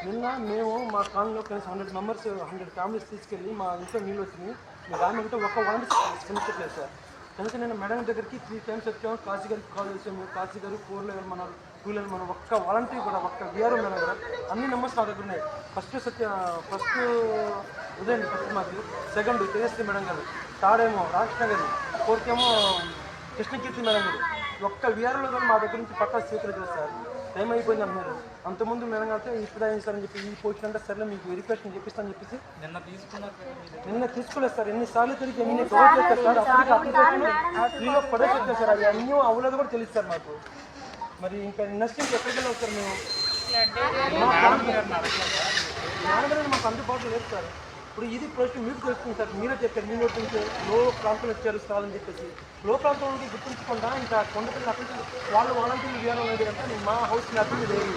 నిన్న మేము మా కాలనీలో కనీసం 100 మెంబర్స్ 100 ఫ్యామిలీస్ తీసుకెళ్ళి మా ఇంట్లో నీళ్ళు వచ్చినాయి. మీ దాని ఒకటి ఒక్క వాలంటీర్ శ్రమించట్లేదు సార్. కనుక నేను మేడం దగ్గరికి 3 టైమ్స్ వచ్చాము. కాశీ గారికి కాల్ చేసాము. కాశీ గారు 4 లెవెల్ మన 2 లెవెల్ మన ఒక్క వాలంటీర్ కూడా ఒక్క విఆర్ఓ మేడం కూడా అన్ని నెంబర్స్ నా దగ్గర ఉన్నాయి. ఫస్ట్ ఉదయం ఫస్ట్ మాకు, సెకండ్ తేజస్వి మేడం గారు, థర్డ్ ఏమో రామకృష్ణ గారు, ఫోర్త్ ఏమో కృష్ణకీర్తి మేడం గారు. ఒక్క విఆర్ఓలో కూడా మా దగ్గర నుంచి పక్కా స్వీకరించారు సార్. టైం అయిపోయింది అంటున్నారు. అంతకుముందు మేడం అయితే ఇప్పుడు అయింది సార్ అని చెప్పి ఈ పోస్ట్ అంటే సరే మీకు వెరిఫికేషన్ చెప్పిస్తాను చెప్పేసి నిన్న తీసుకోలేదు సార్. ఎన్నిసార్లు తిరిగి ఎన్ని కవర్ చేస్తారు సార్. అప్పటికి అప్లికేషన్ ఫ్రీలో పడే చెప్తారు సార్. అవి అన్నీ అవ్వలేదు కూడా తెలుసు సార్ మాకు. మరి ఇంకా నెక్స్ట్ ఇంకా ఎక్కడికి వెళ్ళాం సార్ మేము? నాన్నగారు మాకు అందుబాటులో లేదు సార్. ఇప్పుడు ఇది ప్రశ్న మీకు తెలుస్తుంది సార్. మీరే చెప్పారు మీ నోటి నుంచి లో ప్రాంతంలో చేరుస్తారని చెప్పేసి. లో ప్రాంతంలోకి గుర్తుంచకుండా ఇంకా కొండపిల్లలు అక్కడ వాళ్ళు వాలంటీర్లు వేయాలని అంటే మా హౌస్ అభివృద్ధి లేదు.